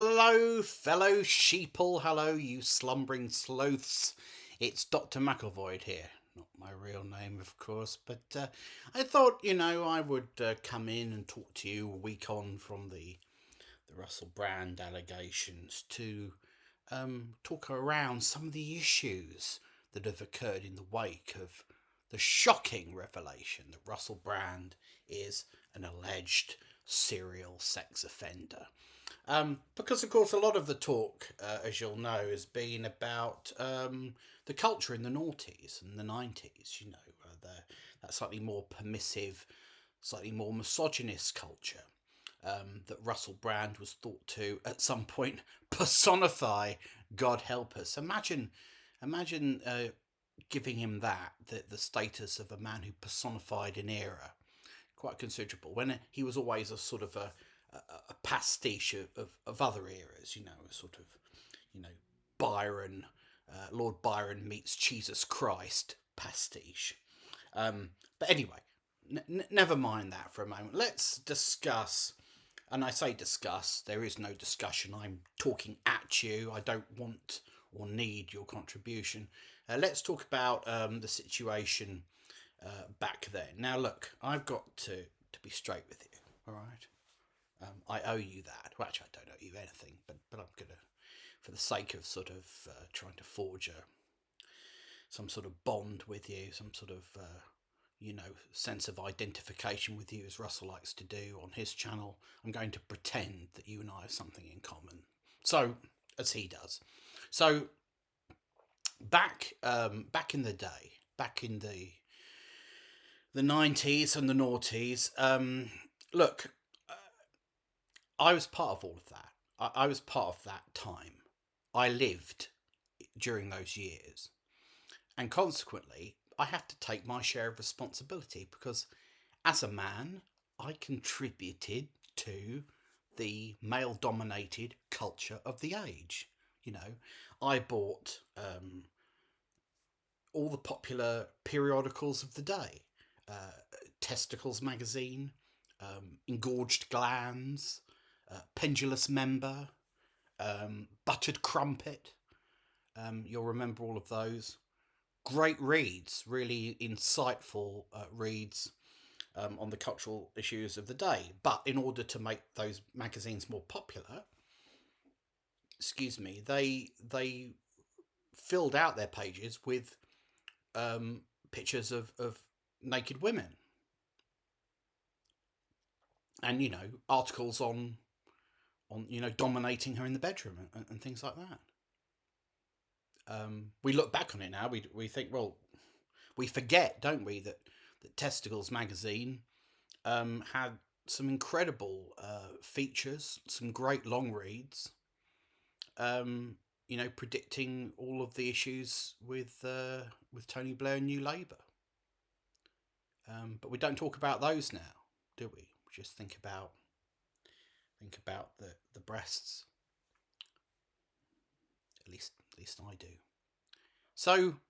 Hello, fellow sheeple. Hello, you slumbering sloths. It's Dr Macclevoid here. Not my real name, of course, but I thought, I would come in and talk to you a week on from the Russell Brand allegations to talk around some of the issues that have occurred in the wake of the shocking revelation that Russell Brand is an alleged serial sex offender. Because, of course, a lot of the talk, as you'll know, has been about the culture in the noughties and the 90s, that slightly more permissive, slightly more misogynist culture that Russell Brand was thought to, at some point, personify. God help us. Imagine giving him the status of a man who personified an era, quite considerable, when he was always a sort of a pastiche of other eras, a sort of, you know, Byron, Lord Byron meets Jesus Christ pastiche. But anyway, never mind that for a moment. Let's discuss, and I say discuss, there is no discussion. I'm talking at you. I don't want or need your contribution. Let's talk about the situation back then. Now, look, I've got to be straight with you, all right? I owe you that. Well, actually, I don't owe you anything, but I'm gonna, for the sake of sort of trying to forge some sort of bond with you, some sort of sense of identification with you, as Russell likes to do on his channel. I'm going to pretend that you and I have something in common. So, as he does. So, back in the day, back in the 90s and the noughties. Look, I was part of all of that. I was part of that time. I lived during those years. And consequently, I have to take my share of responsibility because as a man, I contributed to the male dominated culture of the age. I bought all the popular periodicals of the day, uh, Testicles magazine, Engorged Glands, Pendulous Member, Buttered Crumpet. You'll remember all of those. Great reads, really insightful reads on the cultural issues of the day. But in order to make those magazines more popular, excuse me, they filled out their pages with pictures of naked women, and articles on dominating her in the bedroom and things like that. We look back on it now. We think, well, we forget, don't we, that Testicles magazine had some incredible features, some great long reads. Predicting all of the issues with Tony Blair and New Labour. But we don't talk about those now, do we? We just think about the breasts. At least I do. So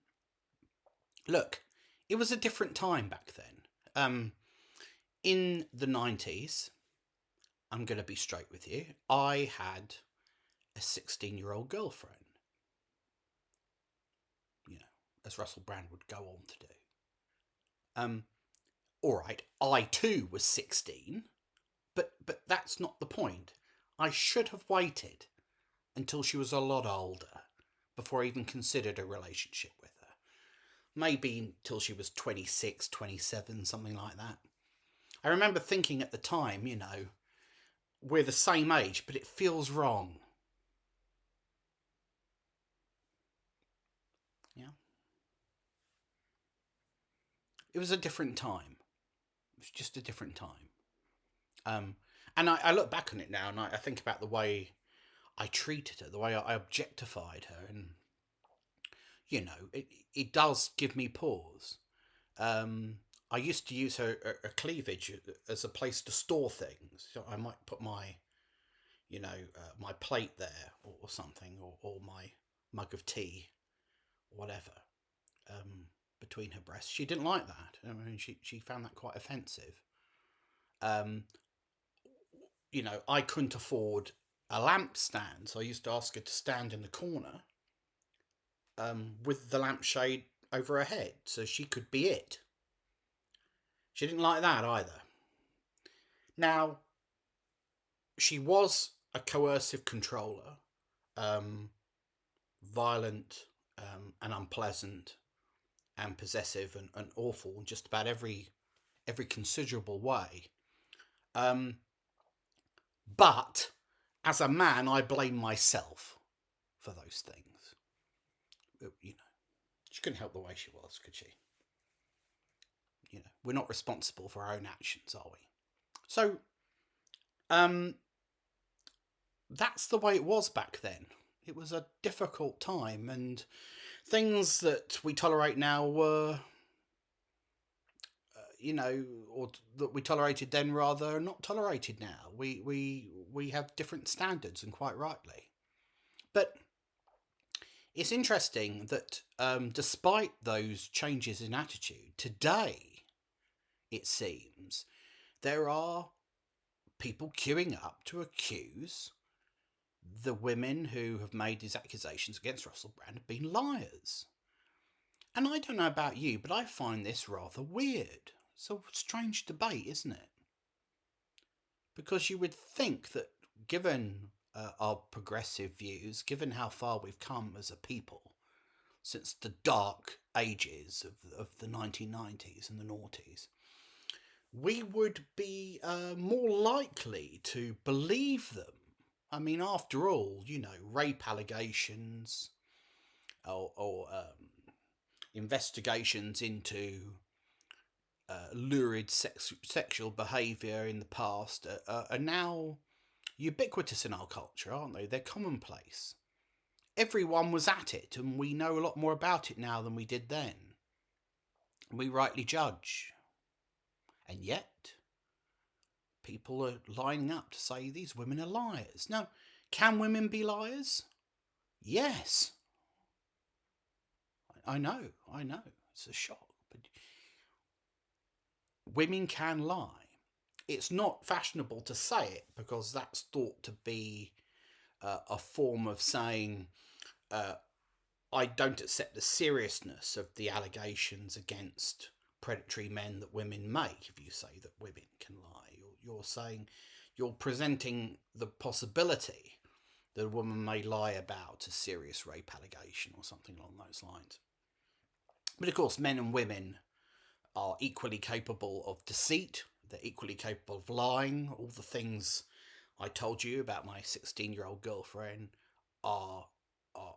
look, it was a different time back then. In the 90s, I'm going to be straight with you, I had a 16-year-old girlfriend, as Russell Brand would go on to do. All right, I too was 16, but that's not the point. I should have waited until she was a lot older before I even considered a relationship with her. Maybe until she was 26, 27, something like that. I remember thinking at the time, we're the same age, but it feels wrong. Yeah. It was a different time. It was just a different time. And I look back on it now and I think about the way I treated her, the way I objectified her, and it does give me pause. I used to use her cleavage as a place to store things. So I might put my my plate there or something, or my mug of tea, whatever, between her breasts. She didn't like that. I mean, she found that quite offensive. Um, I couldn't afford a lamp stand. So I used to ask her to stand in the corner with the lampshade over her head so she could be it. She didn't like that either. Now, she was a coercive controller, violent and unpleasant and possessive and awful in just about every considerable way. But as a man, I blame myself for those things. She couldn't help the way she was, could she? We're not responsible for our own actions, are we? So, that's the way it was back then. It was a difficult time, and things that we tolerate now were, or that we tolerated then rather not tolerated now. We have different standards, and quite rightly. But it's interesting that despite those changes in attitude, today, it seems, there are people queuing up to accuse the women who have made these accusations against Russell Brand of being liars. And I don't know about you, but I find this rather weird. It's a strange debate, isn't it? Because you would think that given our progressive views, given how far we've come as a people since the dark ages of the 1990s and the noughties, we would be more likely to believe them. I mean, after all, rape allegations or investigations into lurid sexual behaviour in the past are now ubiquitous in our culture, aren't they? They're commonplace. Everyone was at it, and we know a lot more about it now than we did then. We rightly judge. And yet, people are lining up to say these women are liars. Now, can women be liars? Yes. I know. It's a shock. But women can lie. It's not fashionable to say it because that's thought to be a form of saying, I don't accept the seriousness of the allegations against predatory men that women make. If you say that women can lie, you're saying, you're presenting the possibility that a woman may lie about a serious rape allegation or something along those lines. But of course, men and women are equally capable of deceit. They're equally capable of lying. All the things I told you about my 16-year-old girlfriend are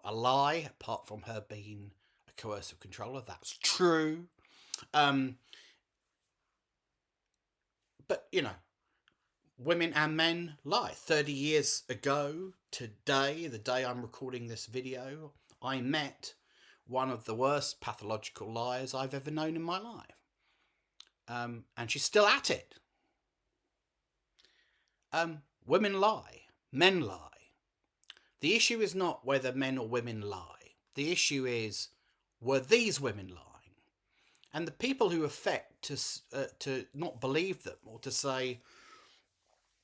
a lie, apart from her being a coercive controller. That's true. But, women and men lie. 30 years ago today, the day I'm recording this video, I met one of the worst pathological liars I've ever known in my life. And she's still at it. Women lie. Men lie. The issue is not whether men or women lie. The issue is, were these women lying? And the people who affect to not believe them, or to say,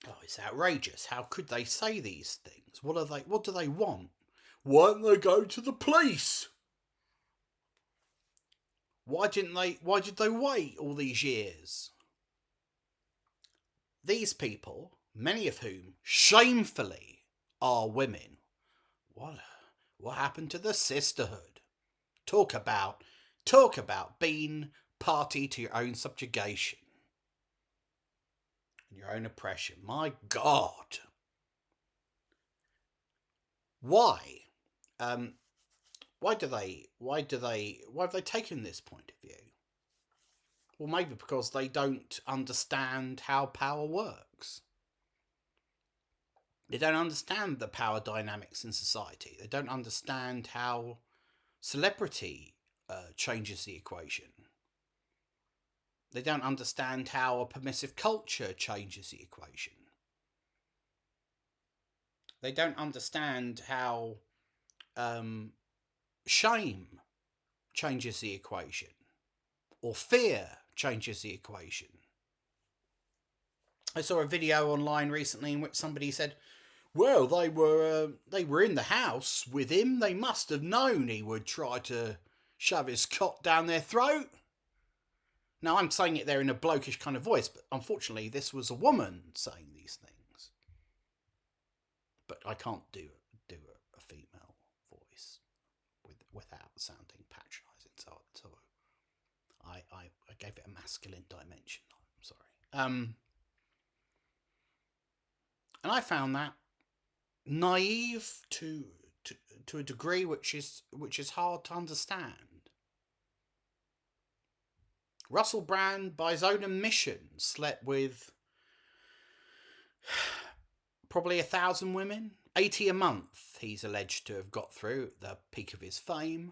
oh, it's outrageous, how could they say these things? What do they want? Why don't they go to the police? Why did they wait all these years? These people, many of whom shamefully are women, what happened to the sisterhood? Talk about being party to your own subjugation and your own oppression. My God. Why? Why have they taken this point of view? Well, maybe because they don't understand how power works. They don't understand the power dynamics in society. They don't understand how celebrity changes the equation. They don't understand how a permissive culture changes the equation. They don't understand how shame changes the equation, or fear changes the equation. I saw a video online recently in which somebody said, Well, they were in the house with him. They must have known he would try to shove his cock down their throat. Now, I'm saying it there in a blokish kind of voice, but unfortunately, this was a woman saying these things. But I can't do a female voice without sounding patronising. So I gave it a masculine dimension. I'm sorry. And I found that naive to a degree which is hard to understand. Russell Brand, by his own admission, slept with probably 1,000 women, 80 a month. He's alleged to have got through at the peak of his fame.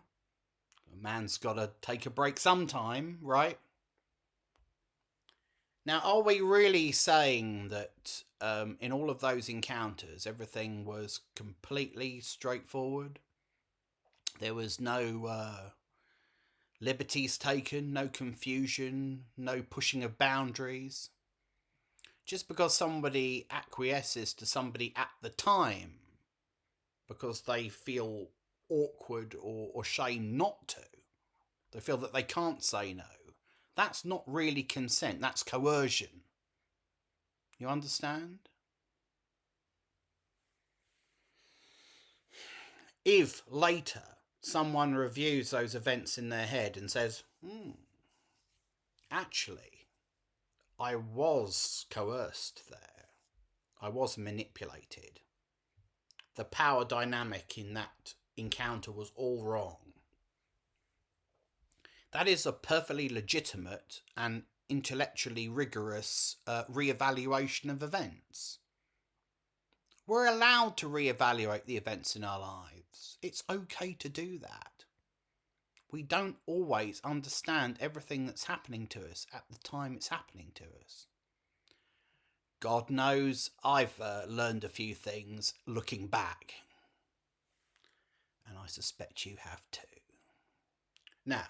A man's got to take a break sometime, right? Now, are we really saying that in all of those encounters, everything was completely straightforward? There was no liberties taken, no confusion, no pushing of boundaries. Just because somebody acquiesces to somebody at the time because they feel awkward or shame not to, they feel that they can't say no, that's not really consent, that's coercion. You understand? If later someone reviews those events in their head and says, actually, I was coerced there, I was manipulated, the power dynamic in that encounter was all wrong, that is a perfectly legitimate and intellectually rigorous re-evaluation of events. We're allowed to re-evaluate the events in our lives. It's okay to do that. We don't always understand everything that's happening to us at the time it's happening to us. God knows I've learned a few things looking back. And I suspect you have too. Now,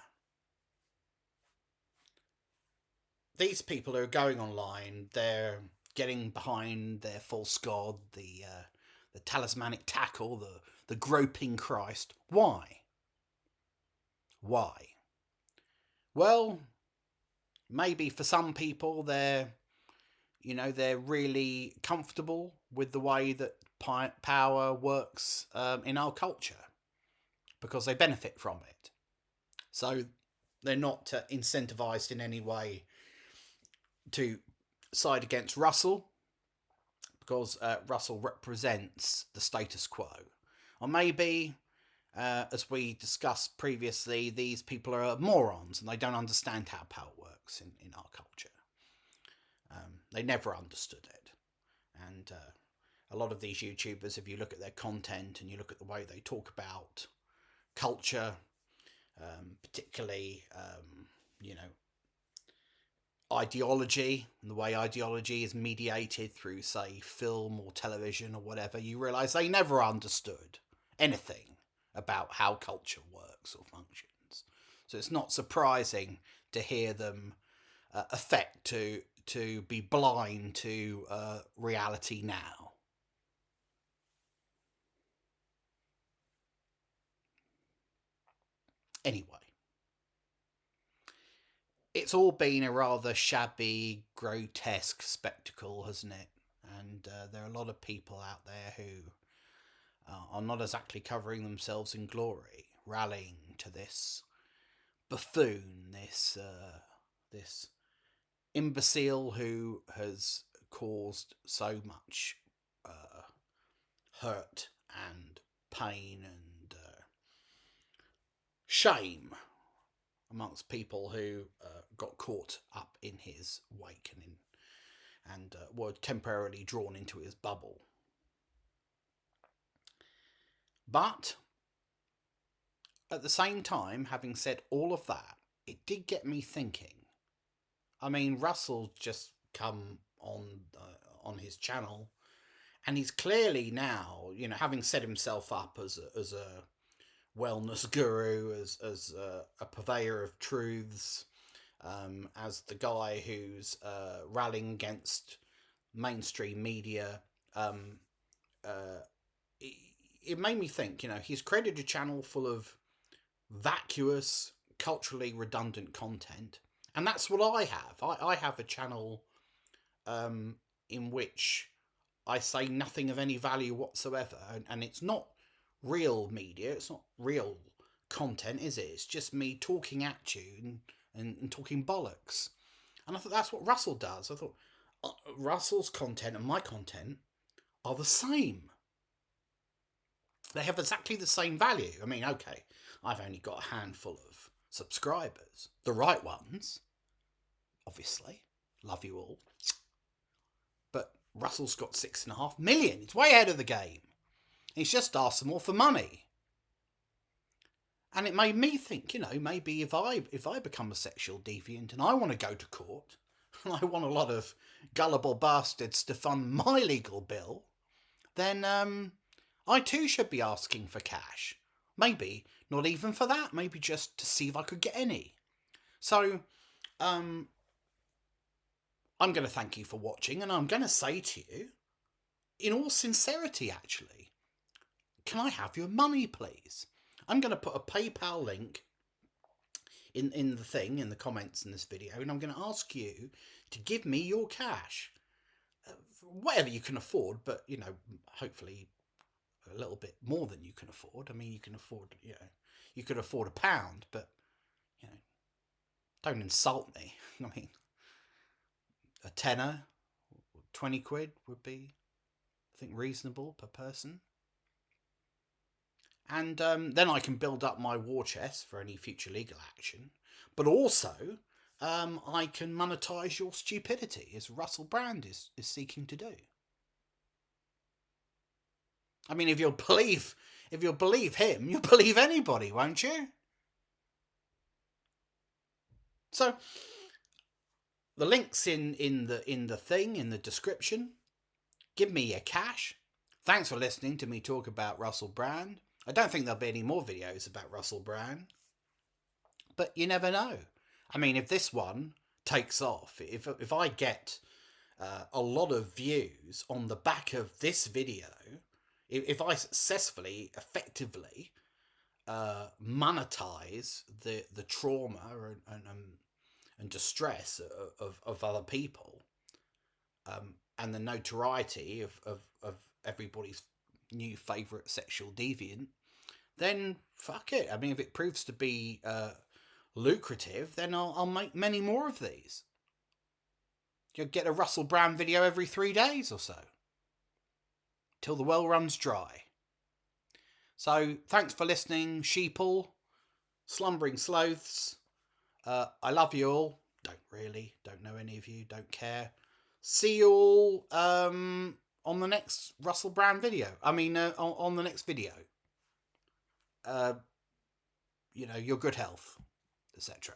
these people who are going online, they're getting behind their false god, the talismanic tackle, the groping Christ. Why? Why? Well, maybe for some people they're really comfortable with the way that power works in our culture because they benefit from it. So they're not incentivized in any way to side against Russell because Russell represents the status quo. Or maybe, as we discussed previously, these people are morons and they don't understand how power works in our culture. They never understood it. And a lot of these YouTubers, if you look at their content and you look at the way they talk about culture, particularly, ideology and the way ideology is mediated through, say, film or television or whatever, you realise they never understood anything about how culture works or functions. So it's not surprising to hear them affect to be blind to reality now. Anyway, it's all been a rather shabby, grotesque spectacle, hasn't it? And there are a lot of people out there who are not exactly covering themselves in glory, rallying to this buffoon, this imbecile who has caused so much hurt and pain and shame amongst people who got caught up in his wake and were temporarily drawn into his bubble. But at the same time, having said all of that, it did get me thinking. I mean, Russell's just come on his channel, and he's clearly now, having set himself up as a wellness guru, as a purveyor of truths, as the guy who's rallying against mainstream media, it, it made me think, he's created a channel full of vacuous, culturally redundant content. And that's what I have. I have a channel in which I say nothing of any value whatsoever. And it's not real media, it's not real content, is it? It's just me talking at you and talking bollocks. And I thought that's what Russell does. I thought Russell's content and my content are the same. They have exactly the same value. I mean, okay, I've only got a handful of subscribers. The right ones, obviously. Love you all. But Russell's got 6.5 million. It's way ahead of the game. He's just asked them all for money. And it made me think, maybe if I become a sexual deviant and I want to go to court, and I want a lot of gullible bastards to fund my legal bill, then I too should be asking for cash. Maybe not even for that, maybe just to see if I could get any. So, I'm going to thank you for watching, and I'm going to say to you, in all sincerity actually, can I have your money please? I'm going to put a PayPal link in the comments in this video, and I'm going to ask you to give me your cash. Whatever you can afford, but, hopefully a little bit more than you can afford. I mean, you can afford, you could afford £1, but, don't insult me. I mean, a tenner, 20 quid would be, I think, reasonable per person. And then I can build up my war chest for any future legal action. But also, I can monetize your stupidity, as Russell Brand is seeking to do. I mean, if you'll believe him, you'll believe anybody, won't you? So, the link's in the description. Give me your cash. Thanks for listening to me talk about Russell Brand. I don't think there'll be any more videos about Russell Brand, but you never know. I mean, if this one takes off, if I get a lot of views on the back of this video, if I successfully, effectively monetize the trauma and distress of other people, and the notoriety of everybody's new favourite sexual deviant, then fuck it. I mean, if it proves to be lucrative, then I'll make many more of these. You'll get a Russell Brand video every 3 days or so, till the well runs dry. So, thanks for listening, sheeple, slumbering sloths. I love you all. Don't know any of you, don't care. See you all on the next Russell Brand video. I mean, on the next video. Your good health, etc.